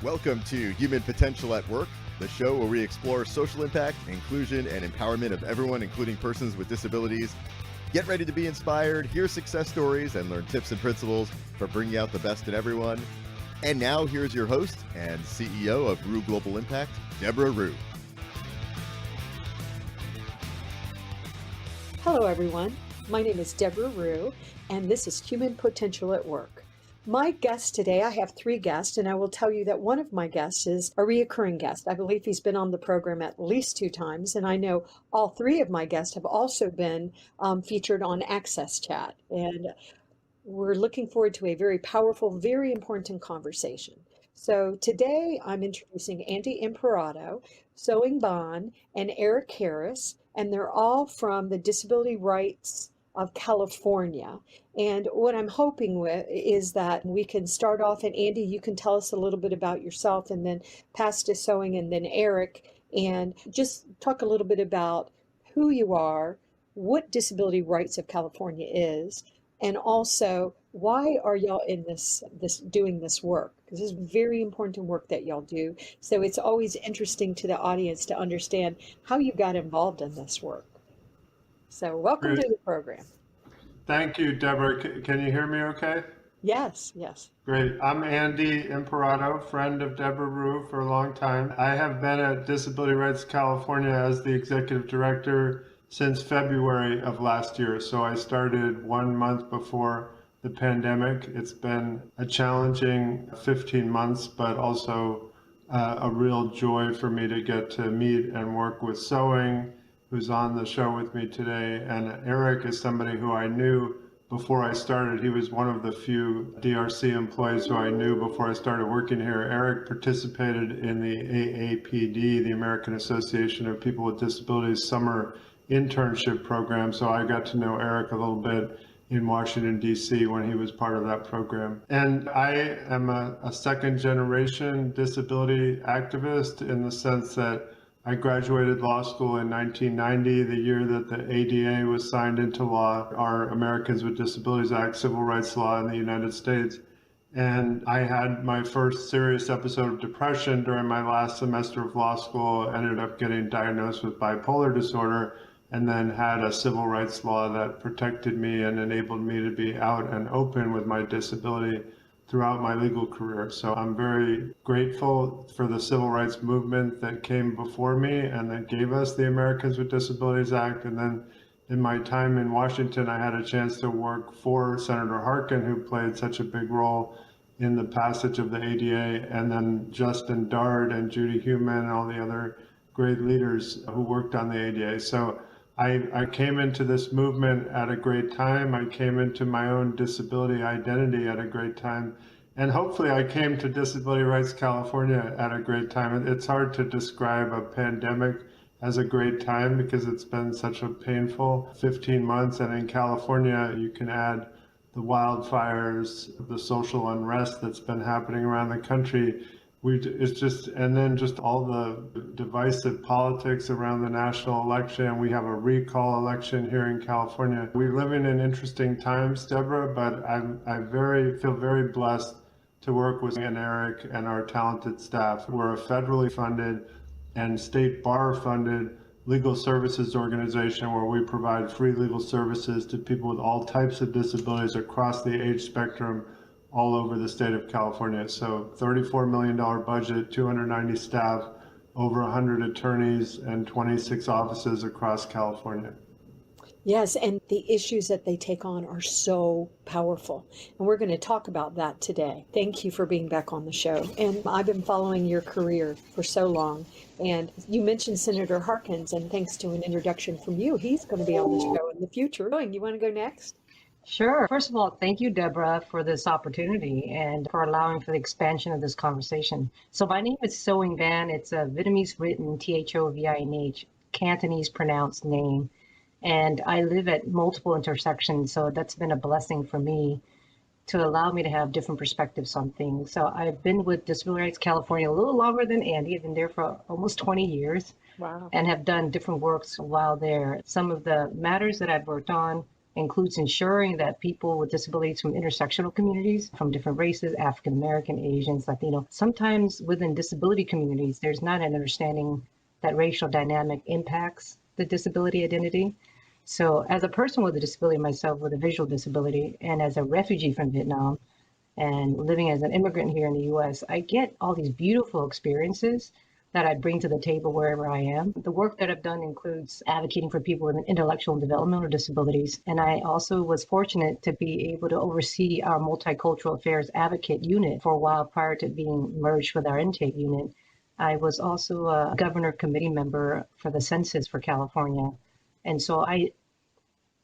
Welcome to Human Potential at Work, the show where we explore social impact, inclusion, and empowerment of everyone, including persons with disabilities. Get ready to be inspired, hear success stories, and learn tips and principles for bringing out the best in everyone. And now, here's your host and CEO of Rue Global Impact, Deborah Rue. Hello, everyone. My name is Deborah Rue, and this is Human Potential at Work. My guest today, I have three guests, and I will tell you that one of my guests is a reoccurring guest. I believe he's been on the program at least 2 times, and I know all 3 of my guests have also been featured on Access Chat. And we're looking forward to a very powerful, very important conversation. So today I'm introducing Andy Imparato, Sewing Banh, and Eric Harris, and they're all from the Disability Rights of California. And what I'm hoping with is that we can start off, and Andy, you can tell us a little bit about yourself, and then pass to Sewing, and then Eric, and just talk a little bit about who you are, what Disability Rights of California is, and also why are y'all in this doing this work? Because this is very important work that y'all do. So it's always interesting to the audience to understand how you got involved in this work. So welcome to the program. Thank you, Deborah. Can you hear me okay? Yes, yes. Great. I'm Andy Imparato, friend of Deborah Rue for a long time. I have been at Disability Rights California as the executive director since February of last year. So I started 1 month before the pandemic. It's been a challenging 15 months, but also a real joy for me to get to meet and work with Sewing, who's on the show with me today. And Eric is somebody who I knew before I started. He was one of the few DRC employees who I knew before I started working here. Eric participated in the AAPD, the American Association of People with Disabilities summer internship program. So I got to know Eric a little bit in Washington, D.C. when he was part of that program. And I am a second generation disability activist in the sense that I graduated law school in 1990, the year that the ADA was signed into law, our Americans with Disabilities Act, civil rights law in the United States. And I had my first serious episode of depression during my last semester of law school, ended up getting diagnosed with bipolar disorder, and then had a civil rights law that protected me and enabled me to be out and open with my disability throughout my legal career. So I'm very grateful for the civil rights movement that came before me and that gave us the Americans with Disabilities Act. And then in my time in Washington, I had a chance to work for Senator Harkin, who played such a big role in the passage of the ADA, and then Justin Dard and Judy Heumann and all the other great leaders who worked on the ADA. So I came into this movement at a great time. I came into my own disability identity at a great time. And hopefully I came to Disability Rights California at a great time. It's hard to describe a pandemic as a great time because it's been such a painful 15 months. And in California, you can add the wildfires, the social unrest that's been happening around the country. And then just all the divisive politics around the national election. We have a recall election here in California. We live in interesting times, Deborah, but I feel very blessed to work with Eric and our talented staff. We're a federally funded and state bar funded legal services organization where we provide free legal services to people with all types of disabilities across the age spectrum all over the state of California. So $34 million budget, 290 staff, over 100 attorneys, and 26 offices across California. Yes, and the issues that they take on are so powerful. And we're going to talk about that today. Thank you for being back on the show. And I've been following your career for so long. And you mentioned Senator Harkins, and thanks to an introduction from you, he's going to be on the show in the future. You want to go next? Sure. First of all, thank you, Deborah, for this opportunity and for allowing for the expansion of this conversation. So my name is Sewing Banh. It's a Vietnamese written Thovinh, Cantonese pronounced name. And I live at multiple intersections, so that's been a blessing for me to allow me to have different perspectives on things. So I've been with Disability Rights California a little longer than Andy. I've been there for almost 20 years. Wow. And have done different works while there. Some of the matters that I've worked on includes ensuring that people with disabilities from intersectional communities, from different races, African American, Asians, Latino, sometimes within disability communities, there's not an understanding that racial dynamic impacts the disability identity. So as a person with a disability myself, with a visual disability, and as a refugee from Vietnam, and living as an immigrant here in the US, I get all these beautiful experiences that I bring to the table wherever I am. The work that I've done includes advocating for people with intellectual and developmental disabilities. And I also was fortunate to be able to oversee our multicultural affairs advocate unit for a while prior to being merged with our intake unit. I was also a governor committee member for the census for California. And so I,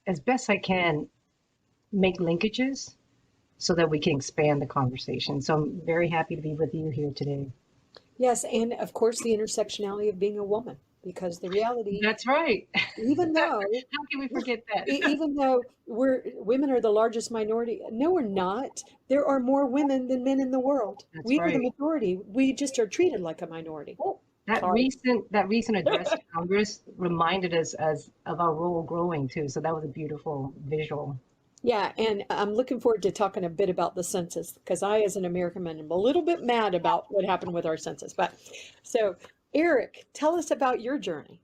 as best I can, make linkages so that we can expand the conversation. So I'm very happy to be with you here today. Yes, and of course the intersectionality of being a woman, because the reality, That's right. even though How can we forget that? even though women are the largest minority, no, we're not. There are more women than men in the world. That's We are the right. majority. We just are treated like a minority. Oh, That sorry. recent address to Congress reminded us as of our role growing too. So that was a beautiful visual. Yeah, and I'm looking forward to talking a bit about the census because I, as an American man, am a little bit mad about what happened with our census. But so, Eric, tell us about your journey.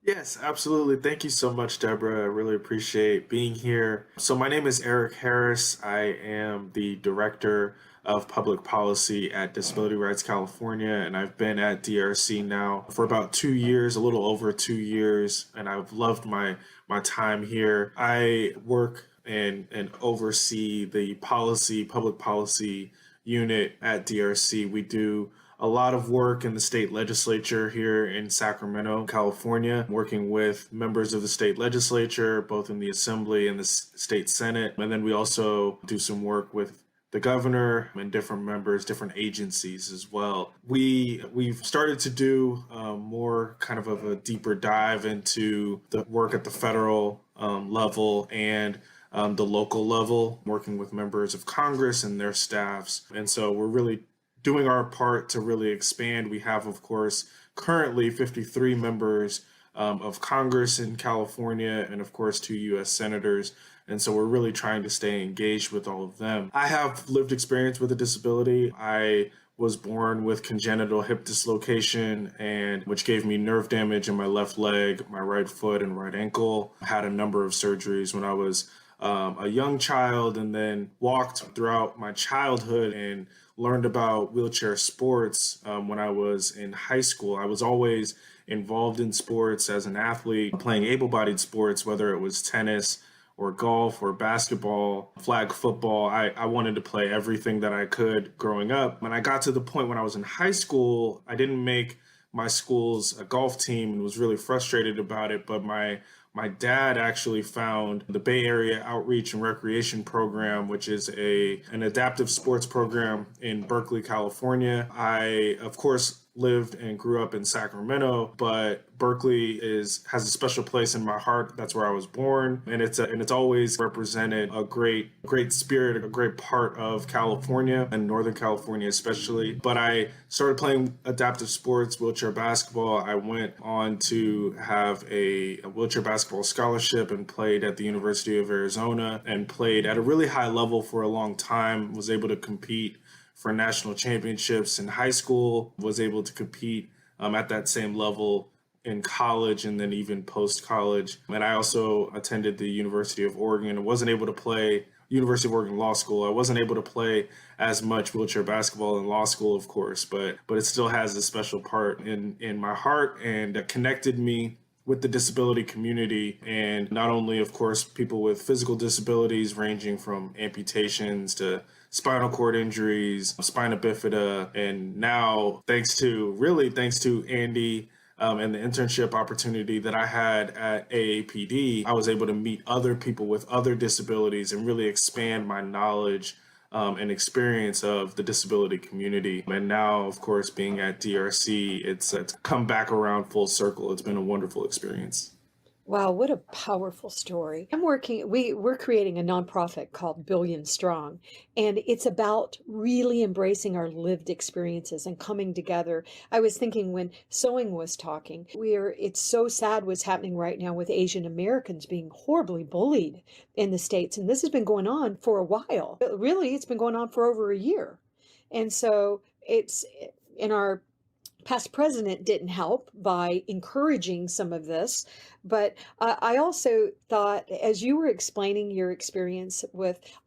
Yes, absolutely. Thank you so much, Deborah. I really appreciate being here. So, my name is Eric Harris. I am the Director of Public Policy at Disability Rights California, and I've been at DRC now for about 2 years, a little over 2 years, and I've loved my time here. I work and oversee the public policy unit at DRC. We do a lot of work in the state legislature here in Sacramento, California, working with members of the state legislature, both in the Assembly and the state Senate. And then we also do some work with the governor and different members, different agencies as well. We've started to do more kind of a deeper dive into the work at the federal level and the local level, working with members of Congress and their staffs. And so we're really doing our part to really expand. We have, of course, currently 53 members of Congress in California and, of course, 2 U.S. senators. And so we're really trying to stay engaged with all of them. I have lived experience with a disability. I was born with congenital hip dislocation, and which gave me nerve damage in my left leg, my right foot, and right ankle. I had a number of surgeries when I was a young child, and then walked throughout my childhood and learned about wheelchair sports when I was in high school. I was always involved in sports as an athlete, playing able-bodied sports, whether it was tennis or golf or basketball, flag football. I wanted to play everything that I could growing up. When I got to the point when I was in high school, I didn't make my school's golf team and was really frustrated about it, but my dad actually found the Bay Area Outreach and Recreation Program, which is an adaptive sports program in Berkeley, California. I, of course, lived and grew up in Sacramento, but Berkeley has a special place in my heart. That's where I was born, and it's always represented a great spirit, a great part of California and Northern California especially. But I started playing adaptive sports, wheelchair basketball. I went on to have a wheelchair basketball scholarship and played at the University of Arizona and played at a really high level for a long time. Was able to compete for national championships in high school, was able to compete at that same level in college and then even post-college. And I also attended the University of Oregon and wasn't able to play University of Oregon Law School. I wasn't able to play as much wheelchair basketball in law school, of course, but it still has a special part in my heart and connected me with the disability community, and not only, of course, people with physical disabilities ranging from amputations to spinal cord injuries, spina bifida, and now thanks to Andy and the internship opportunity that I had at AAPD, I was able to meet other people with other disabilities and really expand my knowledge and experience of the disability community. And now, of course, being at DRC, it's come back around full circle. It's been a wonderful experience. Wow, what a powerful story. We're creating a nonprofit called Billion Strong, and it's about really embracing our lived experiences and coming together. I was thinking when Sewing was talking, it's so sad what's happening right now with Asian Americans being horribly bullied in the States. And this has been going on for a while. Really, it's been going on for over a year. And so it's in our past president didn't help by encouraging some of this. But I also thought, as you were explaining your experience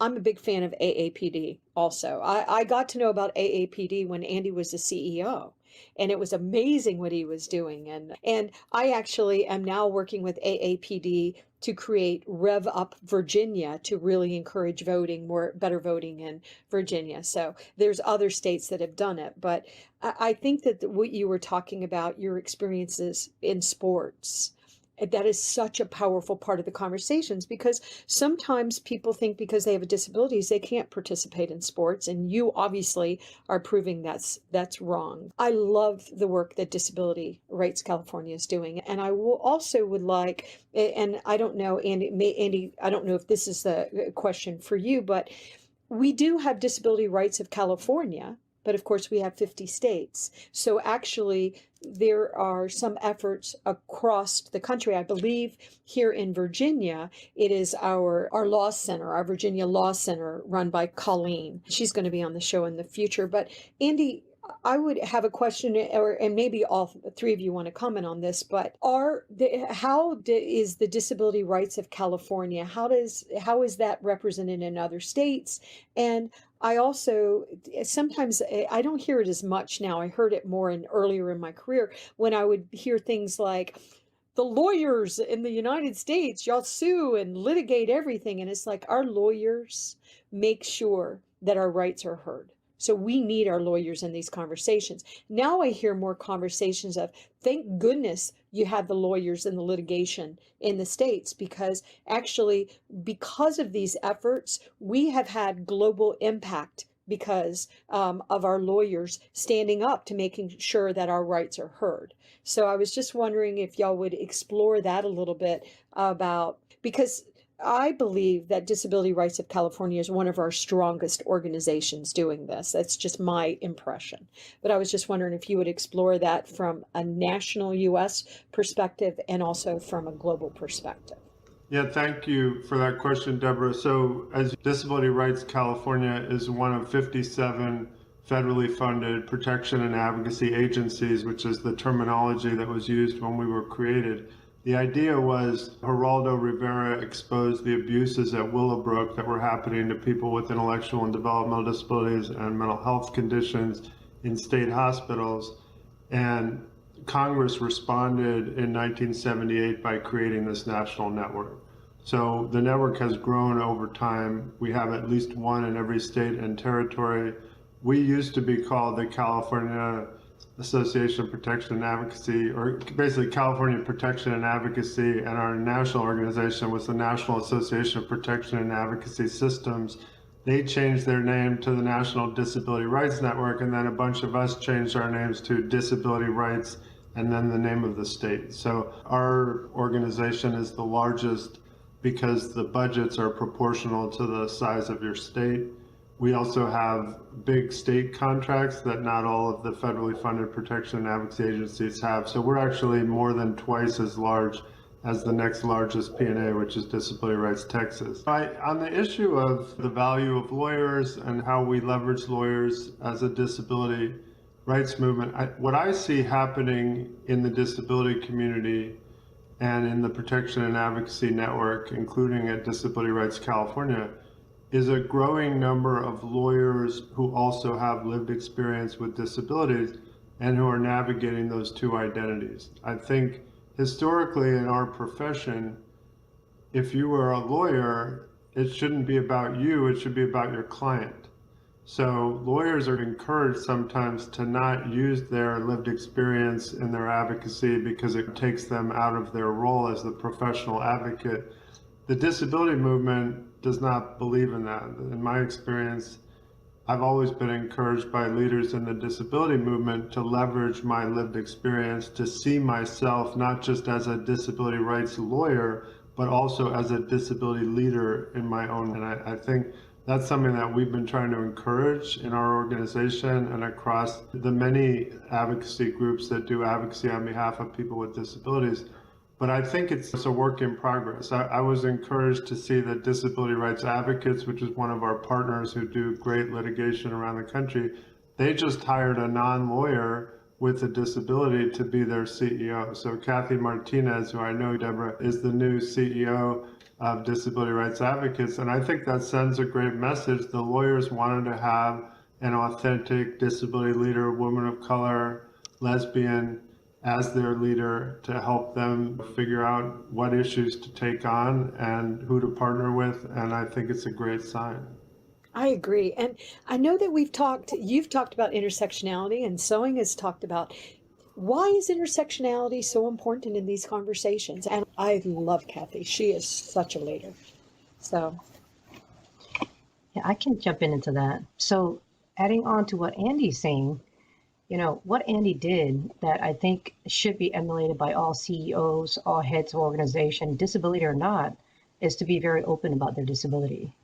I'm a big fan of AAPD also. I got to know about AAPD when Andy was the CEO. And it was amazing what he was doing. And I actually am now working with AAPD to create Rev Up Virginia to really encourage better voting in Virginia. So there's other states that have done it. But I think that what you were talking about, your experiences in sports, that is such a powerful part of the conversations, because sometimes people think because they have disabilities they can't participate in sports, and you obviously are proving that's wrong. I love the work that Disability Rights California is doing, and I will also would like, and I don't know, Andy, I don't know if this is the question for you, but we do have Disability Rights of California, but of course we have 50 states. So actually there are some efforts across the country. I believe here in Virginia, it is our law center, our Virginia Law Center, run by Colleen. She's going to be on the show in the future. But Andy, I would have a question, and maybe all three of you want to comment on this, but is the Disability Rights of California, how is that represented in other states? And I also, sometimes I don't hear it as much now. I heard it more earlier in my career when I would hear things like, the lawyers in the United States, y'all sue and litigate everything. And it's like, our lawyers make sure that our rights are heard. So we need our lawyers in these conversations. Now I hear more conversations of, thank goodness you have the lawyers in the litigation in the States, because actually, because of these efforts, we have had global impact because of our lawyers standing up to making sure that our rights are heard. So I was just wondering if y'all would explore that a little bit because I believe that Disability Rights of California is one of our strongest organizations doing this. That's just my impression. But I was just wondering if you would explore that from a national U.S. perspective and also from a global perspective. Yeah, thank you for that question, Deborah. So as Disability Rights California is one of 57 federally funded protection and advocacy agencies, which is the terminology that was used when we were created. The idea was Geraldo Rivera exposed the abuses at Willowbrook that were happening to people with intellectual and developmental disabilities and mental health conditions in state hospitals. And Congress responded in 1978 by creating this national network. So the network has grown over time. We have at least one in every state and territory. We used to be called the California Association of Protection and Advocacy, or basically California Protection and Advocacy, and our national organization was the National Association of Protection and Advocacy Systems. They changed their name to the National Disability Rights Network, and then a bunch of us changed our names to Disability Rights and then the name of the state. So our organization is the largest because the budgets are proportional to the size of your state. We also have big state contracts that not all of the federally funded protection and advocacy agencies have. So we're actually more than twice as large as the next largest P&A, which is Disability Rights Texas. On the issue of the value of lawyers and how we leverage lawyers as a disability rights movement, what I see happening in the disability community and in the protection and advocacy network, including at Disability Rights California, is a growing number of lawyers who also have lived experience with disabilities and who are navigating those two identities. I think historically in our profession, if you were a lawyer, it shouldn't be about you, it should be about your client. So lawyers are encouraged sometimes to not use their lived experience in their advocacy because it takes them out of their role as the professional advocate. The disability movement does not believe in that. In my experience, I've always been encouraged by leaders in the disability movement to leverage my lived experience to see myself not just as a disability rights lawyer, but also as a disability leader in my own. And I think that's something that we've been trying to encourage in our organization and across the many advocacy groups that do advocacy on behalf of people with disabilities. But I think it's a work in progress. I was encouraged to see that Disability Rights Advocates, which is one of our partners who do great litigation around the country, they just hired a non-lawyer with a disability to be their CEO. So Kathy Martinez, who I know, Deborah, is the new CEO of Disability Rights Advocates. And I think that sends a great message. The lawyers wanted to have an authentic disability leader, woman of color, lesbian, as their leader to help them figure out what issues to take on and who to partner with. And I think it's a great sign. I agree. And I know that you've talked about intersectionality, and Sewing has talked about why is intersectionality so important in these conversations. And I love Kathy. She is such a leader. So, Yeah, I can jump into that. So, adding on to what Andy's saying, what Andy did that I think should be emulated by all CEOs, all heads of organization, disability or not, is to be very open about their disability.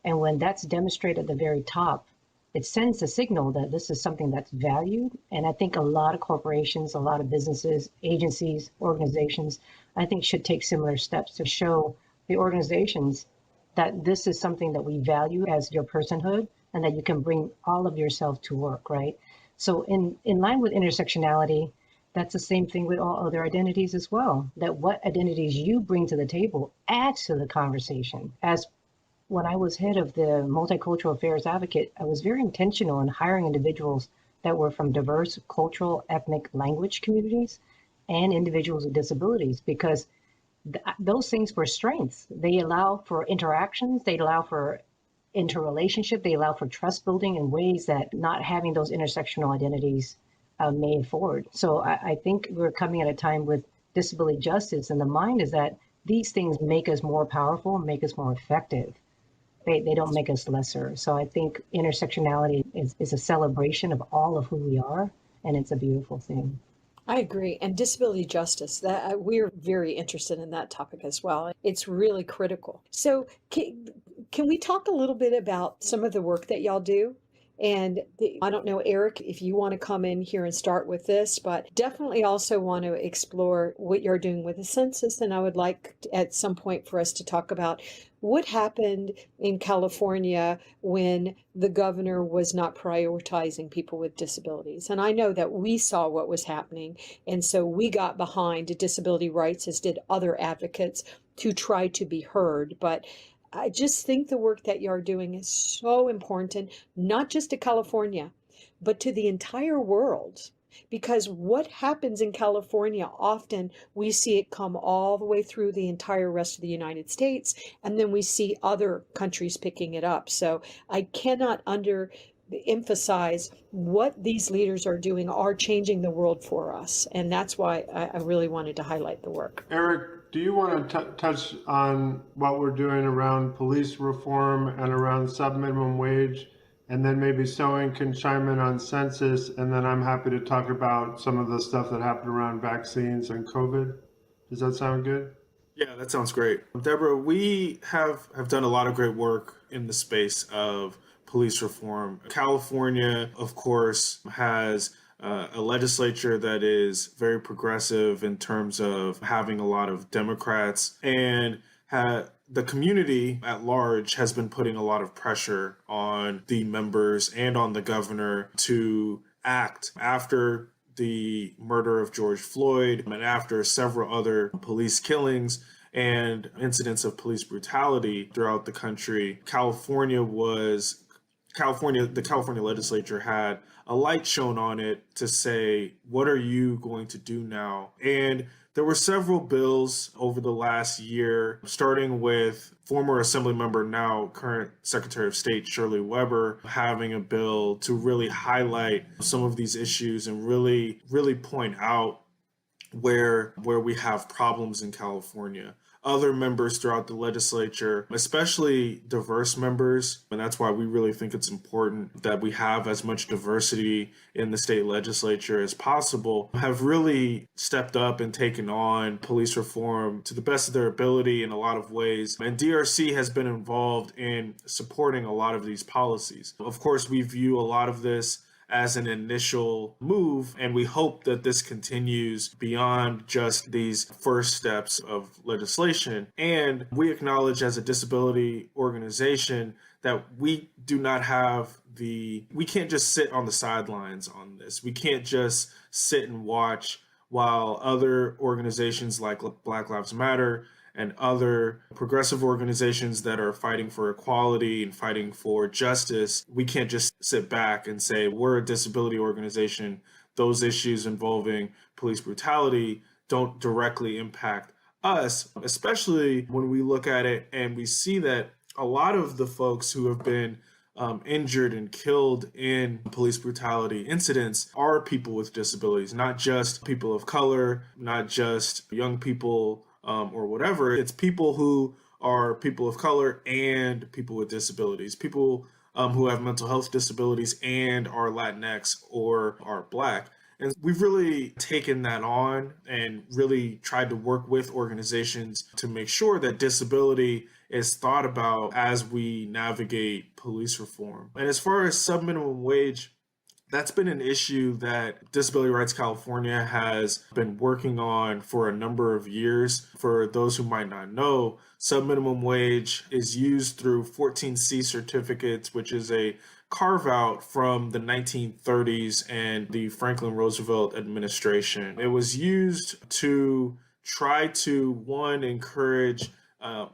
And when that's demonstrated at the very top, it sends a signal that this is something that's valued. And I think a lot of corporations, a lot of businesses, agencies, organizations, I think should take similar steps to show the organizations that this is something that we value as your personhood and that you can bring all of yourself to work, right? So in line with intersectionality, that's the same thing with all other identities as well, that what identities you bring to the table adds to the conversation. As when I was head of the Multicultural Affairs Advocate, I was very intentional in hiring individuals that were from diverse cultural, ethnic, language communities and individuals with disabilities, because those things were strengths. They allow for interactions, they allow for interrelationship, they allow for trust building in ways that not having those intersectional identities may afford. So I think we're coming at a time with disability justice, and the mind is that these things make us more powerful, make us more effective. They don't make us lesser. So I think intersectionality is a celebration of all of who we are, and it's a beautiful thing. I agree. And disability justice, that we're very interested in that topic as well. It's really critical. So can we talk a little bit about some of the work that y'all do? And I don't know, Eric, if you want to come in here and start with this, but definitely also want to explore what you're doing with the census. And I would like at some point for us to talk about what happened in California when the governor was not prioritizing people with disabilities. And I know that we saw what was happening. And so we got behind disability rights, as did other advocates, to try to be heard. But I just think the work that you're doing is so important, not just to California, but to the entire world. Because what happens in California, often we see it come all the way through the entire rest of the United States, and then we see other countries picking it up. So I cannot emphasize what these leaders are doing are changing the world for us. And that's why I really wanted to highlight the work. Eric, do you want to touch on what we're doing around police reform and around sub-minimum wage? And then maybe Sewing can chime in on census, and then I'm happy to talk about some of the stuff that happened around vaccines and COVID. Does that sound good? Yeah, that sounds great. Deborah, we have done a lot of great work in the space of police reform. California, of course, has a legislature that is very progressive in terms of having a lot of Democrats, and the community at large has been putting a lot of pressure on the members and on the governor to act after the murder of George Floyd and after several other police killings and incidents of police brutality throughout the country. The California legislature had a light shown on it to say, what are you going to do now? And there were several bills over the last year, starting with former Assembly member, now current Secretary of State Shirley Weber, having a bill to really highlight some of these issues and really point out where we have problems in California. other members throughout the legislature, especially diverse members. And that's why we really think it's important that we have as much diversity in the state legislature as possible, have really stepped up and taken on police reform to the best of their ability in a lot of ways. And DRC has been involved in supporting a lot of these policies. Of course, we view a lot of this as an initial move, and we hope that this continues beyond just these first steps of legislation. And we acknowledge as a disability organization that we do not have we can't just sit on the sidelines on this. We can't just sit and watch while other organizations like Black Lives Matter and other progressive organizations that are fighting for equality and fighting for justice, we can't just sit back and say, we're a disability organization. Those issues involving police brutality don't directly impact us, especially when we look at it and we see that a lot of the folks who have been injured and killed in police brutality incidents are people with disabilities, not just people of color, not just young people or whatever. It's people who are people of color and people with disabilities, people who have mental health disabilities and are Latinx or are Black. And we've really taken that on and really tried to work with organizations to make sure that disability is thought about as we navigate police reform. And as far as subminimum wage, that's been an issue that Disability Rights California has been working on for a number of years. For those who might not know, subminimum wage is used through 14C certificates, which is a carve out from the 1930s and the Franklin Roosevelt administration. It was used to try to, one, encourage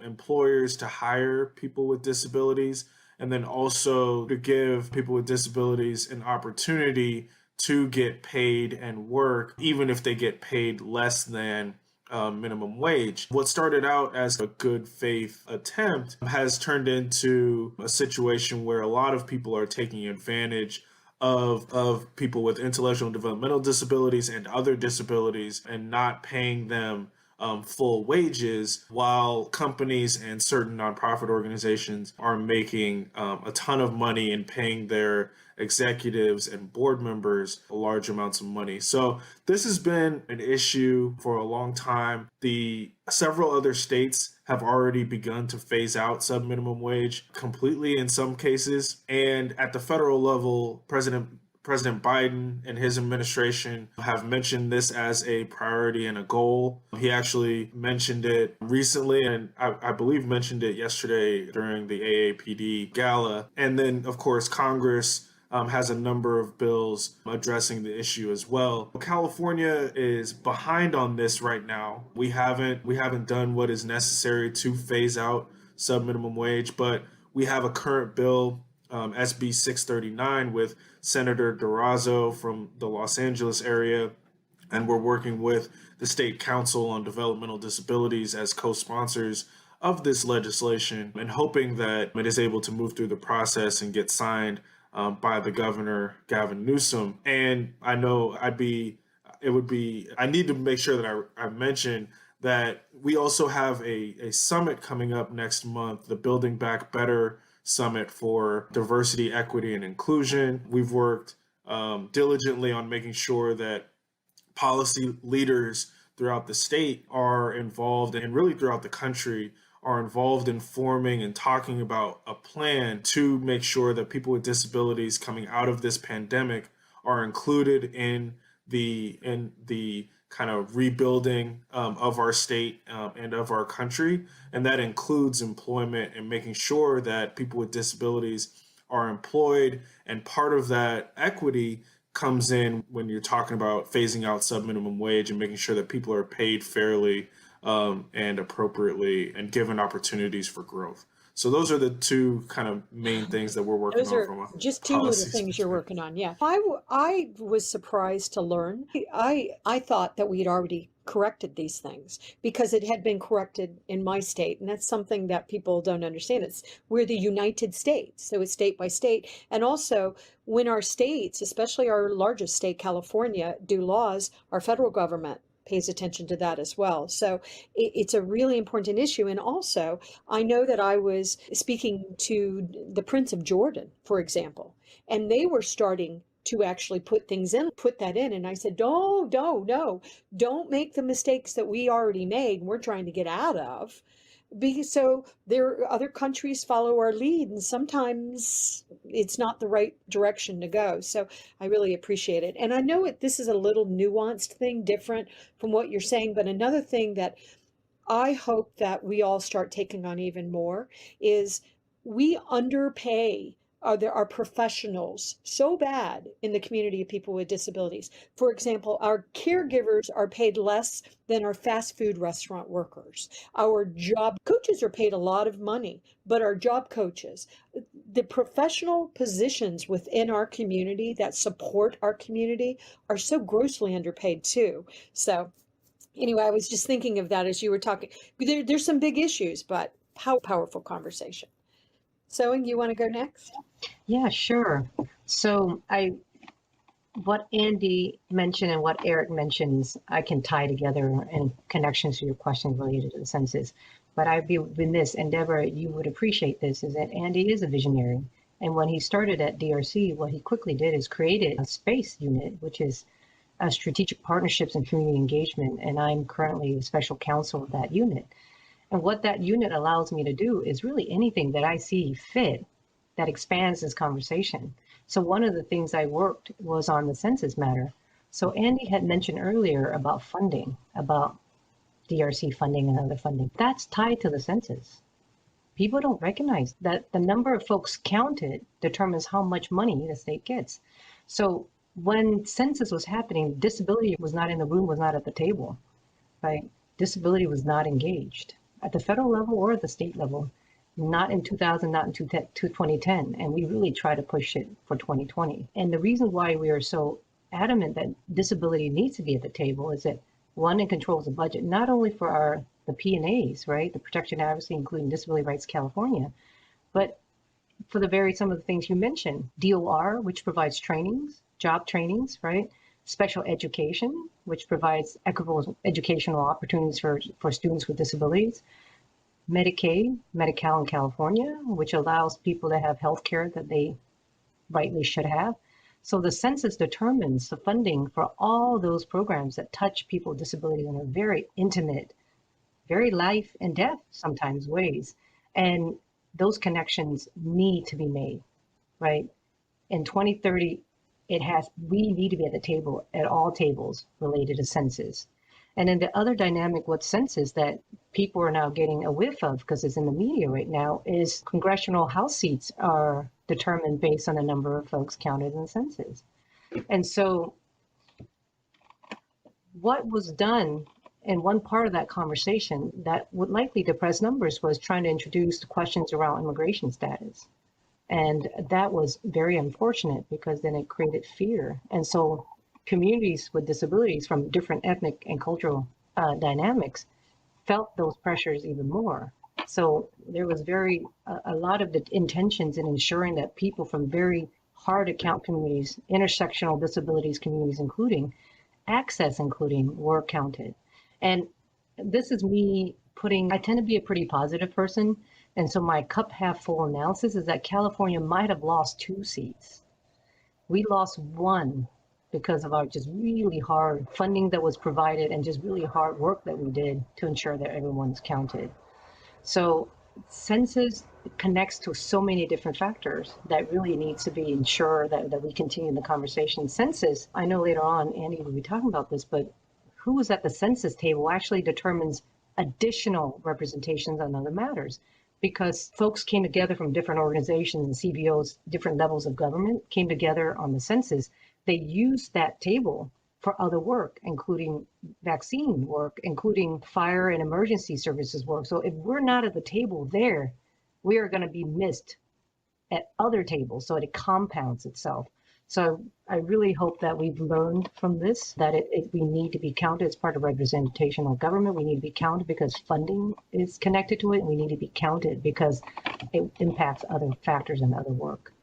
employers to hire people with disabilities, and then also to give people with disabilities an opportunity to get paid and work, even if they get paid less than minimum wage. What started out as a good faith attempt has turned into a situation where a lot of people are taking advantage of people with intellectual and developmental disabilities and other disabilities and not paying them full wages, while companies and certain nonprofit organizations are making a ton of money and paying their executives and board members large amounts of money. So this has been an issue for a long time. Several other states have already begun to phase out subminimum wage completely in some cases. And at the federal level, President Biden and his administration have mentioned this as a priority and a goal. He actually mentioned it recently, and I believe mentioned it yesterday during the AAPD gala. And then, of course, Congress has a number of bills addressing the issue as well. California is behind on this right now. We haven't done what is necessary to phase out subminimum wage, but we have a current bill, SB 639, with Senator Durazo from the Los Angeles area, and we're working with the State Council on Developmental Disabilities as co-sponsors of this legislation, and hoping that it is able to move through the process and get signed by the governor, Gavin Newsom. And I know I need to make sure that I mention that we also have a summit coming up next month, the Building Back Better Summit for Diversity, Equity, and Inclusion. We've worked diligently on making sure that policy leaders throughout the state are involved, and really throughout the country are involved in forming and talking about a plan to make sure that people with disabilities coming out of this pandemic are included in the kind of rebuilding of our state and of our country. And that includes employment and making sure that people with disabilities are employed. And part of that equity comes in when you're talking about phasing out subminimum wage and making sure that people are paid fairly and appropriately and given opportunities for growth. So those are the two kind of main things that we're working on. Those are just two little things you're working on. Yeah. I was surprised to learn. I thought that we had already corrected these things because it had been corrected in my state. And that's something that people don't understand. We're the United States. So it's state by state. And also when our states, especially our largest state, California, do laws, our federal government pays attention to that as well. So it's a really important issue. And also, I know that I was speaking to the Prince of Jordan, for example, and they were starting to actually put things in, put that in. And I said, no, don't make the mistakes that we already made and we're trying to get out of. Because so there other countries follow our lead, and sometimes it's not the right direction to go. So I really appreciate it. And I know this is a little nuanced thing, different from what you're saying, but another thing that I hope that we all start taking on even more is we underpay our professionals so bad in the community of people with disabilities. For example, our caregivers are paid less than our fast food restaurant workers. Our job coaches are paid a lot of money, but our job coaches, the professional positions within our community that support our community are so grossly underpaid too. So anyway, I was just thinking of that as you were talking. There's some big issues, but how powerful conversation. So, you want to go next? Yeah, sure. So what Andy mentioned and what Eric mentions, I can tie together in connections to your question related to the census. But I'd be remiss, and Deborah, you would appreciate this, is that Andy is a visionary. And when he started at DRC, what he quickly did is created a space unit, which is strategic partnerships and community engagement. And I'm currently a special counsel of that unit. And what that unit allows me to do is really anything that I see fit that expands this conversation. So one of the things I worked was on the census matter. So Andy had mentioned earlier about funding, about DRC funding and other funding. That's tied to the census. People don't recognize that the number of folks counted determines how much money the state gets. So when census was happening, disability was not in the room, was not at the table, right? Disability was not engaged at the federal level or at the state level, not in 2000, not in 2010. And we really try to push it for 2020. And the reason why we are so adamant that disability needs to be at the table is that one, it controls the budget, not only for the P&As, right? The Protection and Advocacy, including Disability Rights California, but for some of the things you mentioned, DOR, which provides trainings, job trainings, right? Special education, which provides equitable educational opportunities for students with disabilities. Medicaid, Medi-Cal in California, which allows people to have health care that they rightly should have. So the census determines the funding for all those programs that touch people with disabilities in a very intimate, very life and death sometimes ways. And those connections need to be made, right? In 2030, we need to be at the table, at all tables related to census. And then the other dynamic with census that people are now getting a whiff of, because it's in the media right now, is congressional House seats are determined based on the number of folks counted in the census. And so what was done in one part of that conversation that would likely depress numbers was trying to introduce the questions around immigration status. And that was very unfortunate because then it created fear. And so communities with disabilities from different ethnic and cultural dynamics felt those pressures even more. So there was a lot of the intentions in ensuring that people from very hard to count communities, intersectional disabilities communities including, were counted. And this is me I tend to be a pretty positive person. And so my cup half full analysis is that California might have lost 2 seats. We lost 1 because of our just really hard funding that was provided and just really hard work that we did to ensure that everyone's counted. So census connects to so many different factors that really needs to be ensured that we continue the conversation. Census, I know later on Andy will be talking about this, but who is at the census table actually determines additional representations on other matters, because folks came together from different organizations and CBOs, different levels of government came together on the census. They used that table for other work, including vaccine work, including fire and emergency services work. So if we're not at the table there, we are going to be missed at other tables. So it compounds itself. So I really hope that we've learned from this, that we need to be counted as part of representational government. We need to be counted because funding is connected to it. And we need to be counted because it impacts other factors and other work.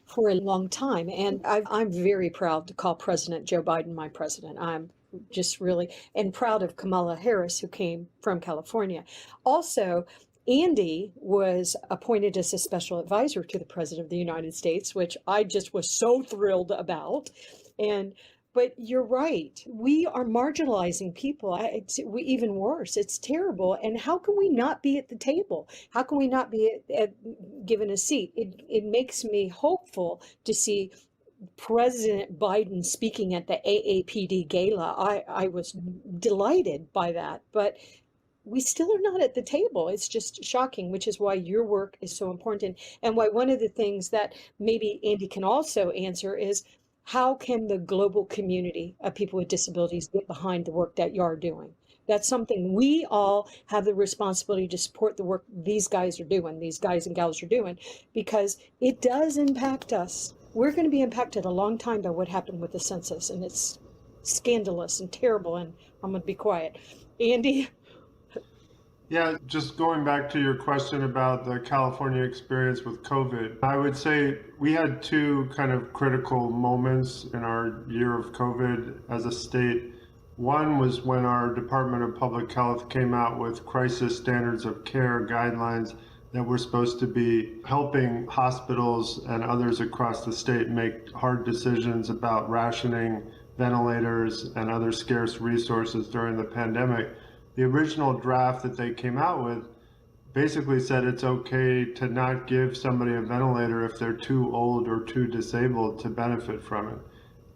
For a long time. And I'm very proud to call President Joe Biden my president. I'm just really, and proud of Kamala Harris, who came from California. Also, Andy was appointed as a special advisor to the President of the United States, which I just was so thrilled about. And but you're right. We are marginalizing people. Even worse. It's terrible. And how can we not be at the table? How can we not be given a seat? It makes me hopeful to see President Biden speaking at the AAPD gala. I was delighted by that. But we still are not at the table. It's just shocking, which is why your work is so important. And why one of the things that maybe Andy can also answer is, how can the global community of people with disabilities get behind the work that you're doing? That's something we all have the responsibility to support the work these guys are doing, these guys and gals are doing, because it does impact us. We're going to be impacted a long time by what happened with the census, and it's scandalous and terrible, and I'm going to be quiet. Andy? Yeah, just going back to your question about the California experience with COVID, I would say we had two kind of critical moments in our year of COVID as a state. One was when our Department of Public Health came out with crisis standards of care guidelines that were supposed to be helping hospitals and others across the state make hard decisions about rationing ventilators and other scarce resources during the pandemic. The original draft that they came out with basically said it's okay to not give somebody a ventilator if they're too old or too disabled to benefit from it.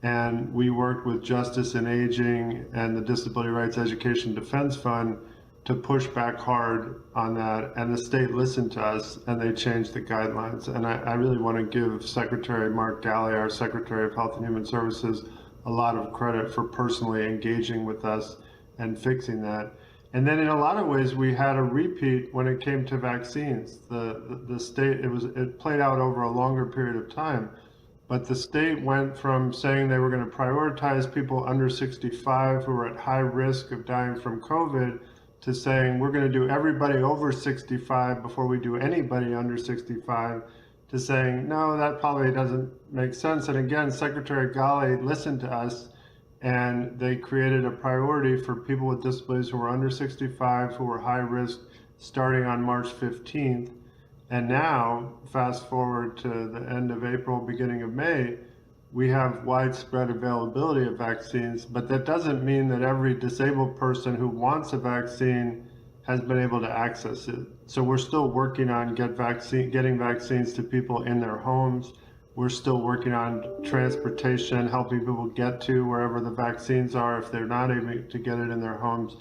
And we worked with Justice and Aging and the Disability Rights Education Defense Fund to push back hard on that. And the state listened to us and they changed the guidelines. And I really want to give Secretary Mark Daly, our Secretary of Health and Human Services, a lot of credit for personally engaging with us and fixing that. And then in a lot of ways, we had a repeat when it came to vaccines. The state, it played out over a longer period of time, but the state went from saying they were going to prioritize people under 65 who were at high risk of dying from COVID to saying we're going to do everybody over 65 before we do anybody under 65, to saying, no, that probably doesn't make sense. And again, Secretary Ghali listened to us, and they created a priority for people with disabilities who were under 65, who were high risk, starting on March 15th. And now, fast forward to the end of April, beginning of May, we have widespread availability of vaccines, but that doesn't mean that every disabled person who wants a vaccine has been able to access it. So we're still working on getting vaccines to people in their homes. We're still working on transportation, helping people get to wherever the vaccines are if they're not able to get it in their homes.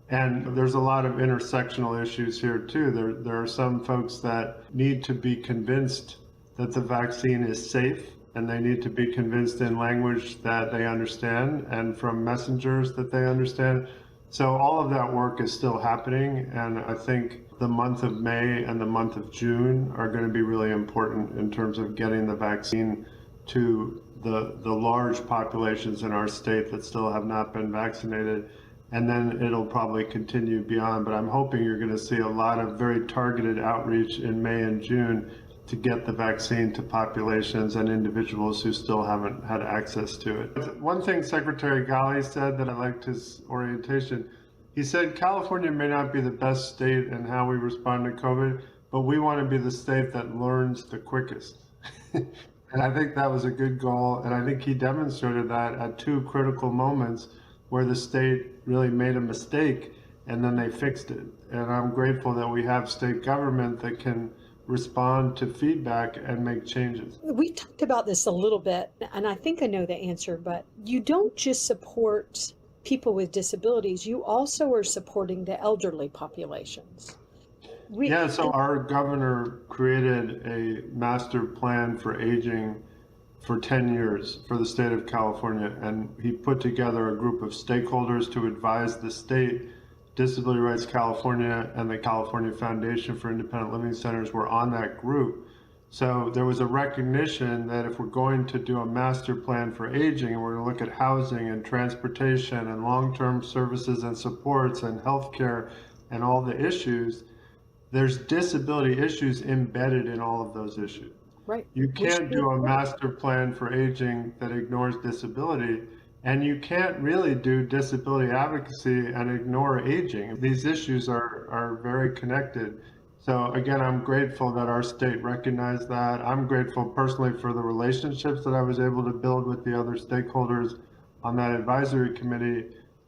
And there's a lot of intersectional issues here too. There are some folks that need to be convinced that the vaccine is safe, and they need to be convinced in language that they understand and from messengers that they understand. So all of that work is still happening, and I think the month of May and the month of June are going to be really important in terms of getting the vaccine to the large populations in our state that still have not been vaccinated. And then it'll probably continue beyond, but I'm hoping you're going to see a lot of very targeted outreach in May and June to get the vaccine to populations and individuals who still haven't had access to it. One thing Secretary Ghali said that I liked his orientation. He said California may not be the best state in how we respond to COVID, but we want to be the state that learns the quickest. And I think that was a good goal, and I think he demonstrated that at two critical moments where the state really made a mistake and then they fixed it. And I'm grateful that we have state government that can respond to feedback and make changes. We talked about this a little bit, and I think I know the answer, but you don't just support people with disabilities, you also are supporting the elderly populations. So our governor created a master plan for aging for 10 years for the state of California, and he put together a group of stakeholders to advise the state. Disability Rights California and the California Foundation for Independent Living Centers were on that group. So there was a recognition that if we're going to do a master plan for aging, and we're going to look at housing and transportation and long-term services and supports and healthcare and all the issues, there's disability issues embedded in all of those issues. Right. You can't do a master plan for aging that ignores disability. And you can't really do disability advocacy and ignore aging. These issues are very connected. So again, I'm grateful that our state recognized that. I'm grateful personally for the relationships that I was able to build with the other stakeholders on that advisory committee.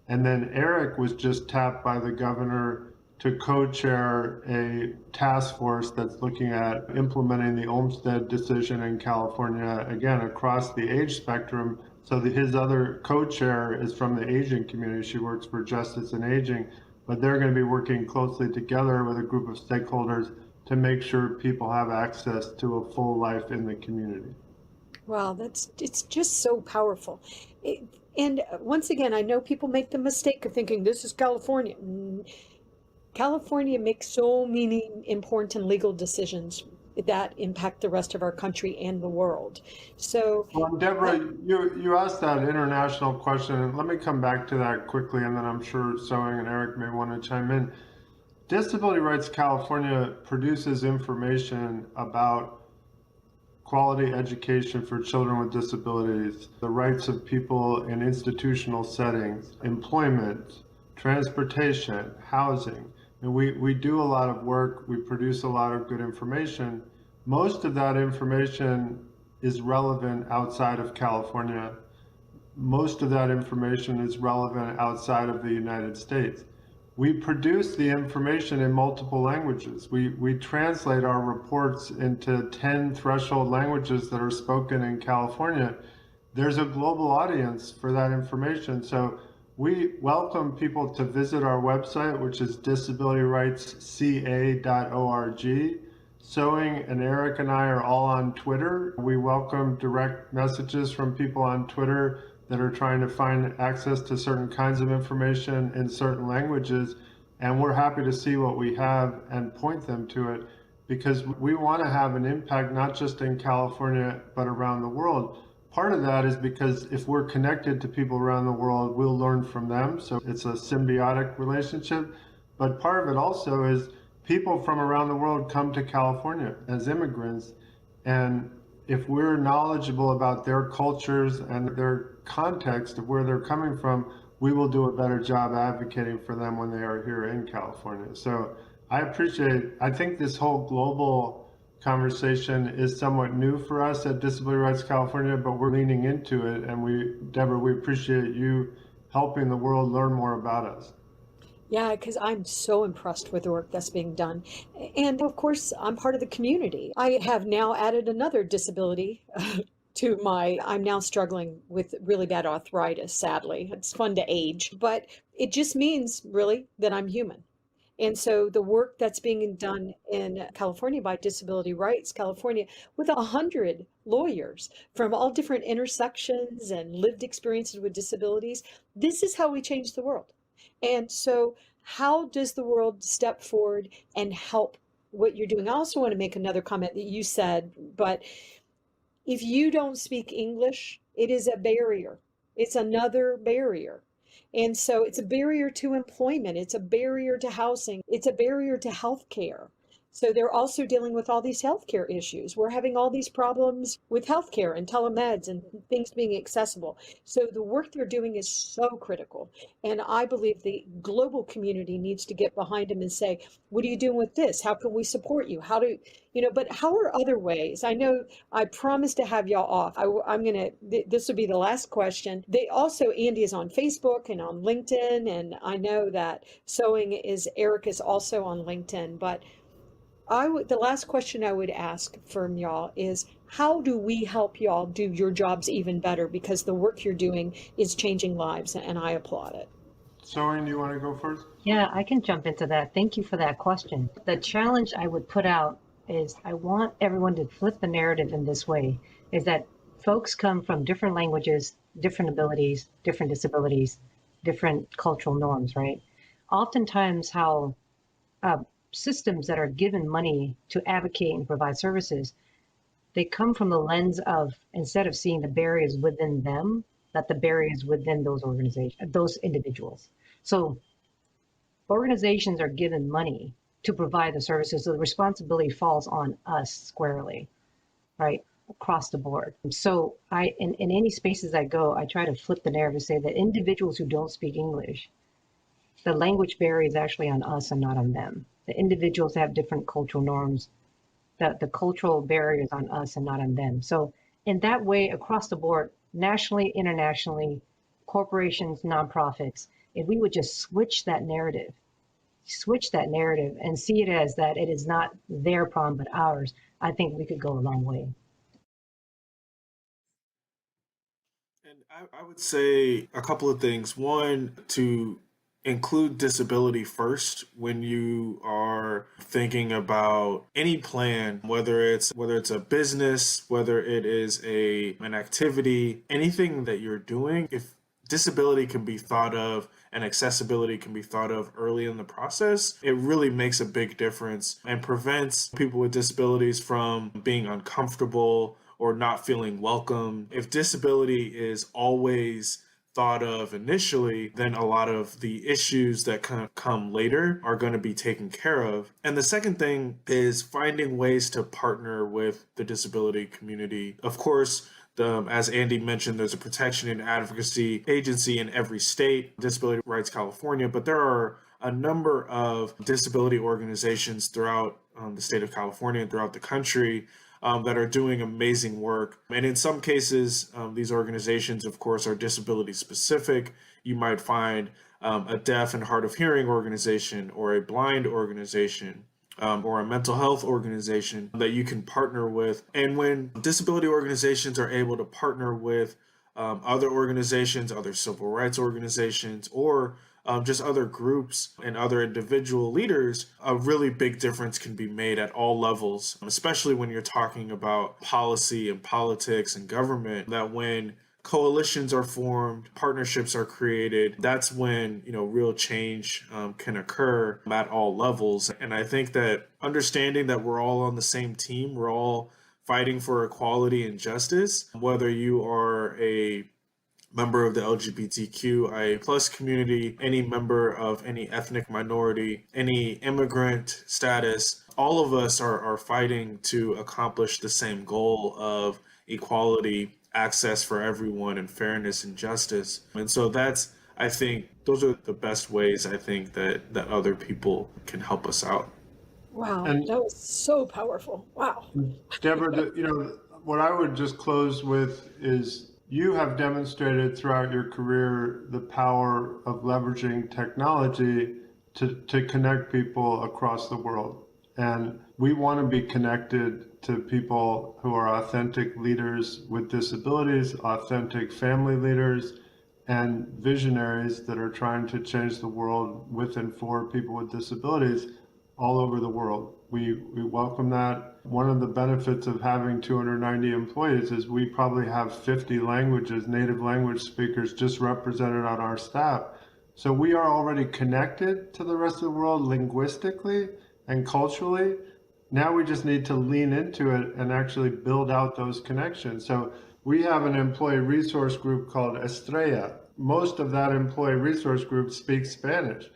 And then Eric was just tapped by the governor to co-chair a task force that's looking at implementing the Olmstead decision in California, again, across the age spectrum. So his other co-chair is from the Asian community. She works for Justice in Aging, but they're going to be working closely together with a group of stakeholders to make sure people have access to a full life in the community. Wow, it's just so powerful. And once again, I know people make the mistake of thinking this is California. California makes so many important legal decisions that impact the rest of our country and the world. So, well, Deborah, you asked that international question, and let me come back to that quickly, and then I'm sure Sewing and Eric may want to chime in. Disability Rights California produces information about quality education for children with disabilities, the rights of people in institutional settings, employment, transportation, housing. And we do a lot of work, we produce a lot of good information. Most of that information is relevant outside of California. Most of that information is relevant outside of the United States. We produce the information in multiple languages. We translate our reports into 10 threshold languages that are spoken in California. There's a global audience for that information. So we welcome people to visit our website, which is disabilityrightsca.org. Sewing and Eric and I are all on Twitter. We welcome direct messages from people on Twitter that are trying to find access to certain kinds of information in certain languages. And we're happy to see what we have and point them to it, because we want to have an impact not just in California, but around the world. Part of that is because if we're connected to people around the world, we'll learn from them. So it's a symbiotic relationship. But part of it also is people from around the world come to California as immigrants. And if we're knowledgeable about their cultures and their context of where they're coming from, we will do a better job advocating for them when they are here in California. So I think this whole global conversation is somewhat new for us at Disability Rights California, but we're leaning into it. And Deborah, we appreciate you helping the world learn more about us. yeah, because I'm so impressed with the work that's being done. And of course, I'm part of the community. I have now added another disability I'm now struggling with really bad arthritis, sadly. It's fun to age, but it just means really that I'm human. And so the work that's being done in California by Disability Rights California with 100 lawyers from all different intersections and lived experiences with disabilities, this is how we change the world. And so how does the world step forward and help what you're doing? I also want to make another comment that you said, but if you don't speak English, it is a barrier. It's another barrier. And so it's a barrier to employment. It's a barrier to housing. It's a barrier to healthcare. So they're also dealing with all these healthcare issues. We're having all these problems with healthcare and telemeds and things being accessible. So the work they're doing is so critical. And I believe the global community needs to get behind them and say, what are you doing with this? How can we support you? But how are other ways? I know I promised to have y'all off. This will be the last question. Andy is on Facebook and on LinkedIn. And I know that Eric is also on LinkedIn, but the last question I would ask from y'all is, how do we help y'all do your jobs even better? Because the work you're doing is changing lives, and I applaud it. Sewing, do you want to go first? Yeah, I can jump into that. Thank you for that question. The challenge I would put out is I want everyone to flip the narrative in this way, is that folks come from different languages, different abilities, different disabilities, different cultural norms, right? Oftentimes how systems that are given money to advocate and provide services, they come from the lens of, instead of seeing the barriers within them, that the barriers within those organizations, those individuals. So organizations are given money to provide the services, so the responsibility falls on us squarely, right? across the board. So in any spaces I go, I try to flip the narrative to say that individuals who don't speak English, the language barrier is actually on us and not on them. The individuals have different cultural norms. The cultural barrier is on us and not on them. So in that way, across the board, nationally, internationally, corporations, nonprofits, if we would just switch that narrative and see it as that it is not their problem but ours, I think we could go a long way. And I would say a couple of things. One, to include disability first when you are thinking about any plan, whether it's a business, whether it is an activity, anything that you're doing. If disability can be thought of and accessibility can be thought of early in the process, it really makes a big difference and prevents people with disabilities from being uncomfortable or not feeling welcome. If disability is always thought of initially, then a lot of the issues that come later are going to be taken care of. And the second thing is finding ways to partner with the disability community. Of course, as Andy mentioned, there's a protection and advocacy agency in every state, Disability Rights California, but there are a number of disability organizations throughout the state of California and throughout the country that are doing amazing work. And in some cases, these organizations, of course, are disability specific. You might find a deaf and hard of hearing organization or a blind organization or a mental health organization that you can partner with. And when disability organizations are able to partner with other organizations, other civil rights organizations, or just other groups and other individual leaders, a really big difference can be made at all levels, especially when you're talking about policy and politics and government, that when coalitions are formed, partnerships are created, that's when, real change can occur at all levels. And I think that understanding that we're all on the same team, we're all fighting for equality and justice, whether you are a member of the LGBTQIA plus community, any member of any ethnic minority, any immigrant status, all of us are fighting to accomplish the same goal of equality, access for everyone, and fairness and justice. And so I think those are the best ways I think that other people can help us out. Wow, And that was so powerful. Wow. Deborah, what I would just close with is you have demonstrated throughout your career the power of leveraging technology to connect people across the world. And we want to be connected to people who are authentic leaders with disabilities, authentic family leaders, and visionaries that are trying to change the world with and for people with disabilities all over the world. We welcome that. One of the benefits of having 290 employees is we probably have 50 languages, native language speakers just represented on our staff. So we are already connected to the rest of the world linguistically and culturally. Now we just need to lean into it and actually build out those connections. So we have an employee resource group called Estrella. Most of that employee resource group speaks Spanish.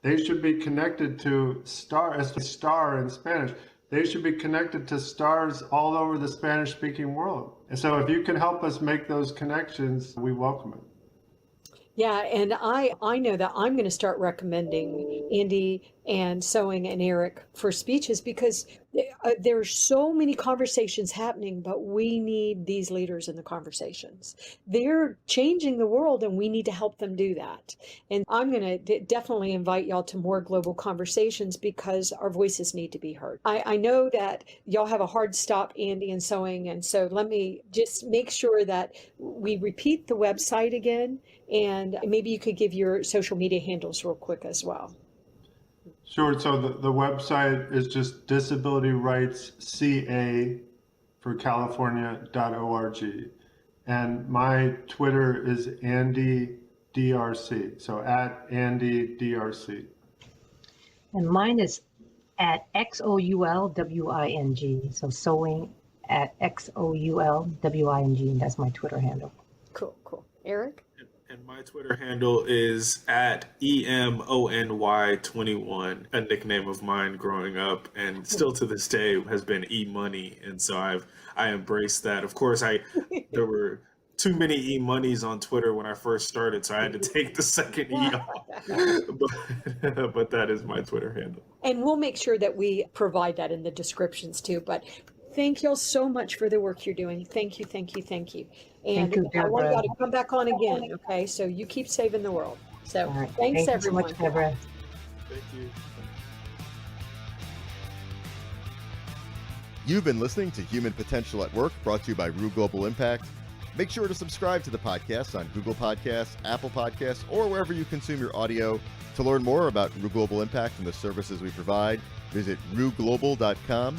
They should be connected to star in Spanish. They should be connected to stars all over the Spanish-speaking world. And so if you can help us make those connections, we welcome it. Yeah, and I know that I'm going to start recommending Andy and Sewing and Eric for speeches because there are so many conversations happening, but we need these leaders in the conversations. They're changing the world and we need to help them do that. And I'm going to definitely invite y'all to more global conversations because our voices need to be heard. I know that y'all have a hard stop, Andy and Sewing, and so let me just make sure that we repeat the website again, and maybe you could give your social media handles real quick as well. Sure. So the website is just disabilityrightsca for California.org. And my Twitter is AndyDRC. So at AndyDRC. And mine is at XOULWING. So sewing at XOULWING. And that's my Twitter handle. Cool. Eric? And my Twitter handle is at EMONY21, a nickname of mine growing up, and still to this day has been E-Money. And so I embraced that. Of course, there were too many E-Monies on Twitter when I first started, so I had to take the second E off. But that is my Twitter handle. And we'll make sure that we provide that in the descriptions too. But thank y'all so much for the work you're doing. Thank you, thank you, thank you. And Thank you, I want Deborah. y'all to come back on again, okay? So you keep saving the world. So All right. thanks, Thank everyone. you so much, Deborah. Thank you. You've been listening to Human Potential at Work, brought to you by Rue Global Impact. Make sure to subscribe to the podcast on Google Podcasts, Apple Podcasts, or wherever you consume your audio. To learn more about Rue Global Impact and the services we provide, visit rueglobal.com.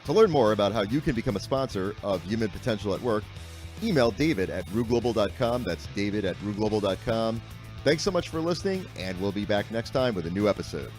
To learn more about how you can become a sponsor of Human Potential at Work, email David at rueglobal.com. That's David at rueglobal.com. Thanks so much for listening, and we'll be back next time with a new episode.